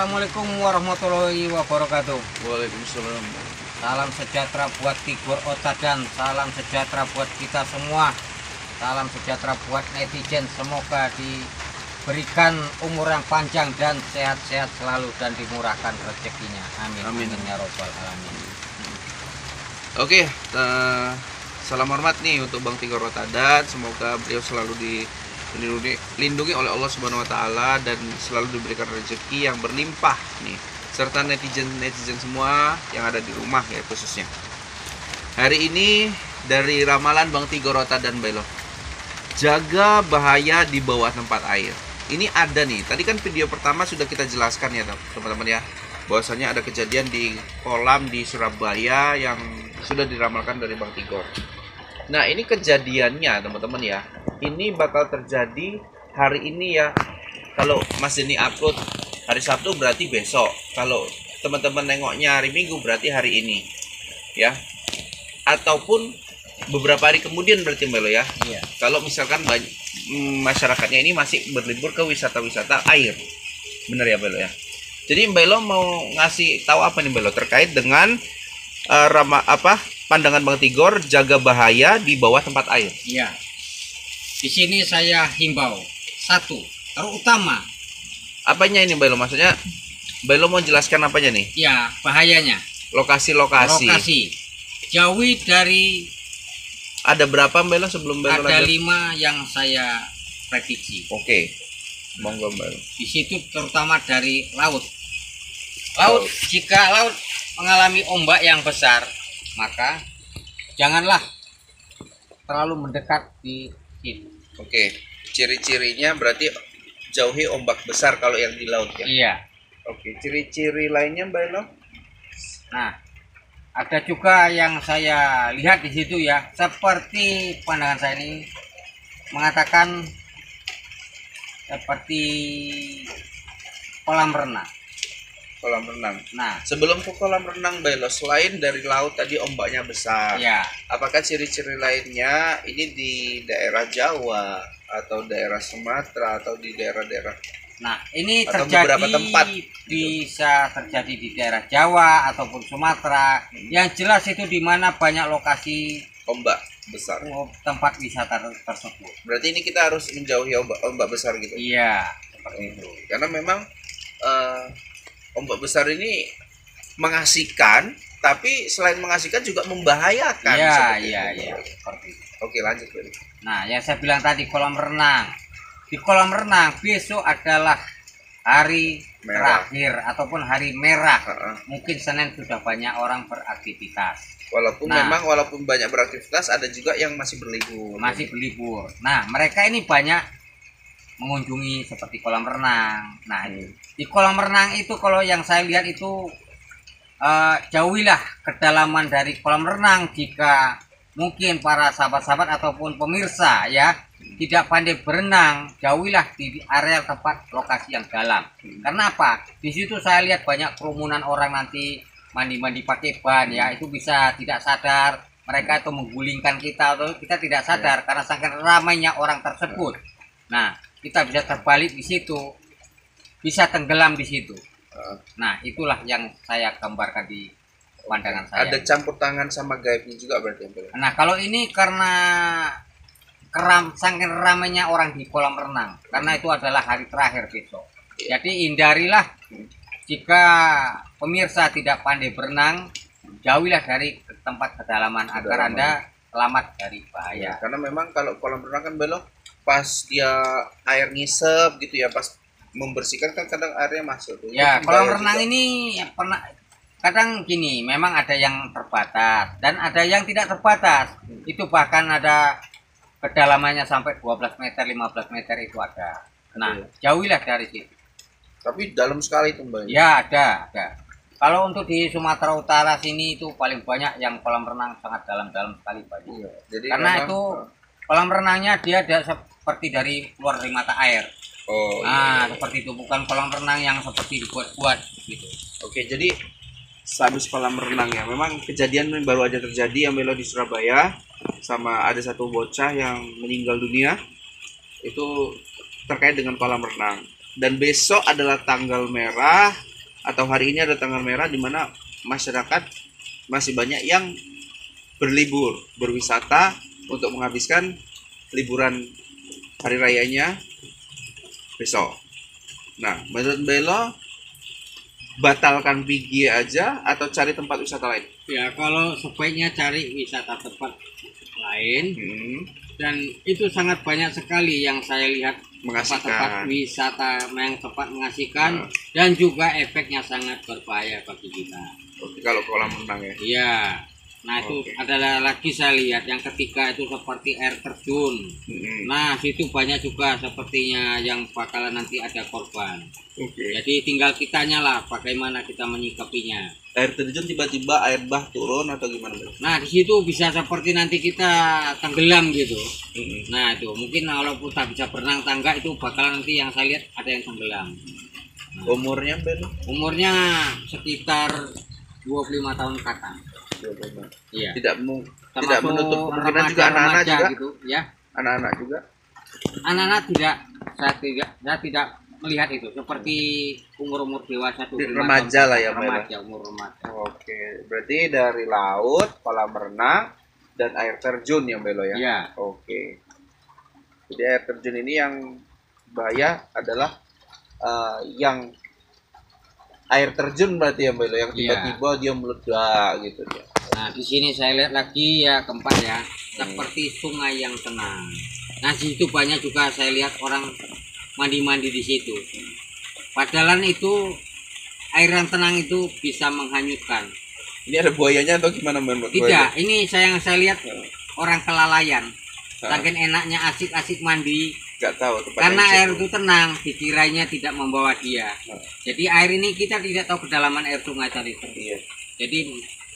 Assalamualaikum warahmatullahi wabarakatuh. Waalaikumsalam. Salam sejahtera buat Tigor Ocha dan salam sejahtera buat kita semua. Salam sejahtera buat netizen. Semoga diberikan umur yang panjang dan sehat-sehat selalu dan dimurahkan rezekinya. Amin. Amin. Amin ya robbal alamin. Oke, salam hormat nih untuk Bang Tigor Ocha dan semoga beliau selalu dilindungi oleh Allah Subhanahu wa taala dan selalu diberikan rezeki yang berlimpah nih, serta netizen semua yang ada di rumah ya khususnya. Hari ini dari ramalan Bang Tigor Ocha dan Belo, jaga bahaya di bawah tempat air. Ini ada nih, tadi kan video pertama sudah kita jelaskan ya teman-teman ya, bahwasanya ada kejadian di kolam di Surabaya yang sudah diramalkan dari Bang Tigor. Nah ini kejadiannya teman-teman ya, ini bakal terjadi hari ini ya. Kalau Mas Denny upload hari Sabtu berarti besok, kalau teman-teman nengoknya hari Minggu berarti hari ini ya, ataupun beberapa hari kemudian berarti Mbak Lo ya. Iya. Kalau misalkan masyarakatnya ini masih berlibur ke wisata-wisata air, bener ya Mbak Lo ya. Jadi Mbak Lo mau ngasih tahu apa nih Mbak Lo terkait dengan pandangan Bang Tigor jaga bahaya di bawah tempat air. Iya. Di sini saya himbau satu, terutama Apanya ini Mbak Lo? Maksudnya Mbak Lo mau jelaskan apanya nih? ya bahayanya. Lokasi-lokasi. Lokasi. Jauhi dari Ada berapa Mbak Lo sebelum Mbak Lo ada lanjut? 5 yang saya prediksi. Oke. Monggo Mbak Lo. Di situ terutama dari laut. Laut, jika laut mengalami ombak yang besar, maka janganlah terlalu mendekat di situ. Oke. Ciri-cirinya berarti jauhi ombak besar kalau yang di laut ya. Iya. Oke. Ciri-ciri lainnya Mbak Lo? Nah, ada juga yang saya lihat di situ ya, seperti pandangan saya ini mengatakan seperti kolam renang. Kolam renang. Nah, Sebelum ke kolam renang Mbak Lo, selain dari laut tadi ombaknya besar, ya, apakah ciri-ciri lainnya ini di daerah Jawa atau daerah Sumatera atau di daerah-daerah? nah ini Atau terjadi beberapa tempat, bisa terjadi di daerah Jawa ataupun Sumatera. Yang jelas itu di mana banyak lokasi ombak besar? tempat wisata tersebut. Berarti ini kita harus menjauhi ombak besar gitu. Iya, seperti itu. Karena memang ombak besar ini mengasihkan, tapi selain mengasihkan juga membahayakan. Iya, seperti iya, itu. iya, seperti itu. Oke, lanjut Mbak. Nah, yang saya bilang tadi kolam renang. Di kolam renang besok adalah hari Merah. terakhir ataupun hari merah. Heeh. Mungkin Senin sudah banyak orang beraktivitas, Walaupun Nah. memang walaupun banyak beraktivitas, ada juga yang masih berlibur. masih berlibur. Nah, mereka ini banyak mengunjungi seperti kolam renang. Nah, di kolam renang itu kalau yang saya lihat itu jauhilah kedalaman dari kolam renang jika mungkin para sahabat-sahabat ataupun pemirsa ya tidak pandai berenang, jauhilah di area tempat lokasi yang dalam. Karena apa? Di situ saya lihat banyak kerumunan orang nanti mandi-mandi pakai ban ya, itu bisa tidak sadar mereka itu menggulingkan kita atau kita tidak sadar karena saking ramainya orang tersebut. Nah, kita bisa terbalik di situ, bisa tenggelam di situ. Nah, itulah yang saya gambarkan di pandangan saya. Ada campur tangan sama gaibnya juga berarti Mbak. Nah, kalau ini karena saking ramainya orang di kolam renang, karena itu adalah hari terakhir besok. Jadi hindarilah jika pemirsa tidak pandai berenang, jauhilah dari tempat kedalaman agar Anda selamat dari bahaya. Karena memang kalau kolam renang kan belok pas dia air ngisep gitu ya, pas membersihkan kan kadang airnya masuk tuh. Ya, Itu kolam bahaya renang juga. ini pernah kadang gini, memang ada yang terbatas dan ada yang tidak terbatas. Itu bahkan ada kedalamannya sampai 12 meter, 15 meter itu ada. Nah, jauhilah dari situ. Tapi dalam sekali itu Mbak. Ya, ada. Kalau untuk di Sumatera Utara sini itu paling banyak yang kolam renang sangat dalam-dalam sekali banyak. Iya. Jadi Karena memang, itu kolam renangnya dia ada seperti dari keluar dari mata air. oh Nah, iya. seperti itu, bukan kolam renang yang seperti dibuat-buat gitu. Oke, jadi status kolam renang ya. Memang kejadian yang baru aja terjadi yang Melo di Surabaya, sama ada satu bocah yang meninggal dunia itu terkait dengan kolam renang. Dan besok adalah tanggal merah atau hari ini ada tanggal merah di mana masyarakat masih banyak yang berlibur, berwisata untuk menghabiskan liburan hari rayanya besok. Nah, menurut Belo, batalkan pergi aja atau cari tempat wisata lain? Ya, kalau sebaiknya cari wisata tempat lain, dan itu sangat banyak sekali yang saya lihat tempat-tempat Mengasihkan. wisata yang tempat mengasihkan dan juga efeknya sangat berbahaya bagi kita. Oke, kalau kolam renang ya. Iya. Nah, itu Oke. adalah lagi saya lihat yang ketiga itu seperti air terjun. Nah, situ banyak juga sepertinya yang bakalan nanti ada korban. Oke. Jadi tinggal kitanya lah bagaimana kita menyikapinya. Air terjun tiba-tiba air bah turun atau gimana? Bel? Nah, di situ bisa seperti nanti kita tenggelam gitu. Nah, itu mungkin kalau kita bisa berenang tangga itu bakalan nanti yang saya lihat ada yang tenggelam. Nah, Umurnya Bel? umurnya sekitar 25 tahun ke atas. Iya. Tidak Termasuk menutup kemungkinan juga remaja-remaja anak-anak juga. gitu, ya. Anak-anak juga. Anak-anak saya tidak melihat itu seperti umur dewasa 25 Remaja tahun, lah ya, Bel? remaja, umur remaja. Oke, berarti dari laut, kolam renang, dan air terjun ya Belo ya? Iya. Oke. Jadi air terjun ini yang bahaya adalah yang air terjun berarti ya Belo, yang Iya. tiba-tiba dia meledak gitu ya. Nah, di sini saya lihat lagi ya keempat ya, seperti sungai yang tenang. Nah, di situ banyak juga saya lihat orang mandi-mandi di situ. Padahal itu air yang tenang itu bisa menghanyutkan. Ini ada buayanya atau gimana Bel? Tidak, ini saya lihat orang kelalaian. Saking enaknya asik-asik mandi, Gak tahu tempatnya karena di air situ. itu tenang, dikiranya tidak membawa dia. Jadi air ini kita tidak tahu kedalaman air sungai tadi. Iya. Jadi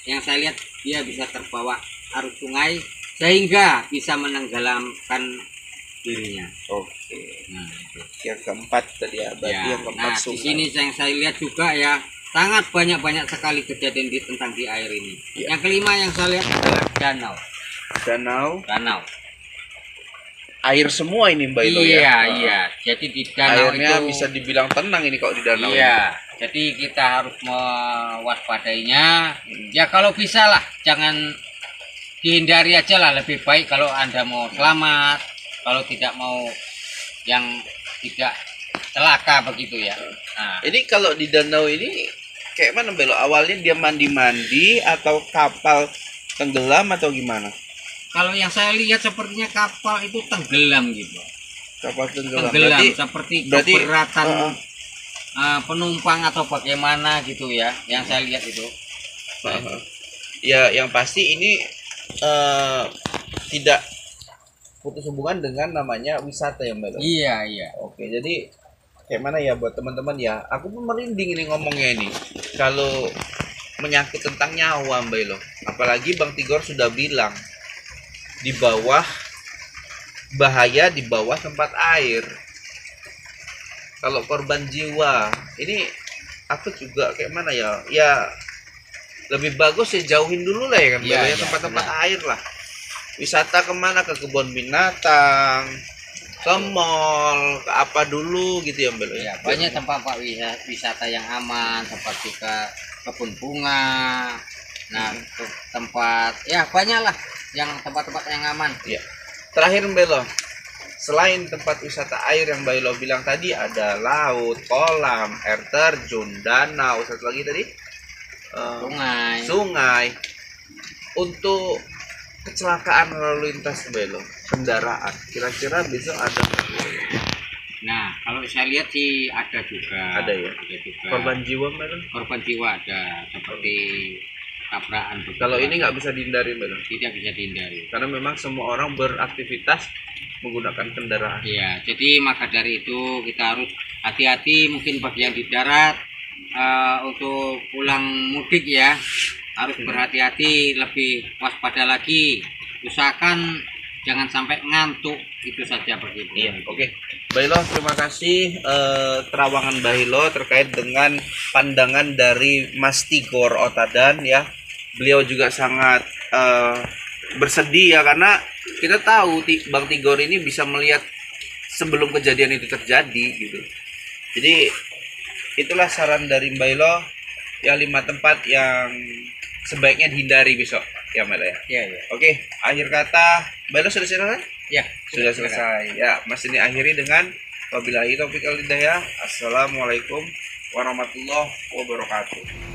yang saya lihat dia bisa terbawa arus sungai sehingga bisa menenggelamkan dirinya. Oke. Nah, itu. Yang keempat tadi ya, berarti Ya, yang keempat nah di sungai. sini yang saya lihat juga ya sangat banyak sekali kejadian tentang di air ini. Ya. Yang kelima yang saya lihat adalah danau. Danau. Danau. Air semua ini Mbak Ilo Iya, ya? iya. Jadi di danau Airnya itu bisa dibilang tenang ini kalau di danau. iya. Jadi kita harus mewaspadainya. Ya kalau bisa lah, jangan dihindari aja lah, lebih baik kalau Anda mau selamat, kalau tidak mau yang tidak celaka begitu ya. Nah, Ini kalau di danau ini kayak mana Belo? Awalnya dia mandi-mandi atau kapal tenggelam atau gimana? kalau yang saya lihat sepertinya kapal itu tenggelam gitu. Kapal tenggelam. Tenggelam Berarti seperti berarti, keberatan penumpang atau bagaimana gitu ya. Yang saya lihat itu. ya yang pasti ini tidak putus hubungan dengan namanya wisata ya Belo. Iya, iya. Oke, jadi kayak mana ya buat teman-teman ya? Aku pun merinding ini ngomongnya ini. Kalau menyangkut tentang nyawa Mbak Ilo. Apalagi Bang Tigor sudah bilang di bawah bahaya di bawah tempat air. Kalau korban jiwa, ini aku juga kayak mana ya? Ya lebih bagus ya jauhin dulu lah ya kan, Iya, Mbak, ya iya, tempat-tempat benar. air lah. Wisata kemana? Ke kebun binatang, ke mall, ke apa dulu gitu ya Mbak? Ya, banyak tempat wisata yang aman seperti ke kebun bunga. Nah, ke tempat ya banyak lah yang tempat-tempat yang aman. Ya. Terakhir Belo, selain tempat wisata air yang Belo bilang tadi ada laut, kolam, air terjun, danau, satu lagi tadi Sungai. sungai. Untuk kecelakaan lalu lintas Belo, kendaraan, kira-kira besok ada nggak? Nah, kalau saya lihat sih ada juga. Ada ya? Ada juga. Korban jiwa Belo? Korban jiwa ada seperti tabrakan. begitu Kalau ini ada. nggak bisa dihindari Belo, Tidak bisa dihindari. karena memang semua orang beraktivitas menggunakan kendaraan. Iya, jadi maka dari itu kita harus hati-hati mungkin bagi yang di darat untuk pulang mudik ya harus berhati-hati, lebih waspada lagi, usahakan jangan sampai ngantuk, itu saja bagi Iya, oke. Bailo, terima kasih terawangan Bailo terkait dengan pandangan dari Mas Tigor Otadan ya. Beliau juga sangat bersedih ya karena kita tahu Bang Tigor ini bisa melihat sebelum kejadian itu terjadi gitu. Jadi itulah saran dari Mbak Ilo yang 5 tempat yang sebaiknya dihindari besok ya Mbak ya. Iya, iya. Oke, akhir kata Mbak Ilo sudah selesai? Ya, Sudah selesai. Ya, Mas ini akhiri dengan wabillahi taufiq wal hidayah. Assalamualaikum warahmatullahi wabarakatuh.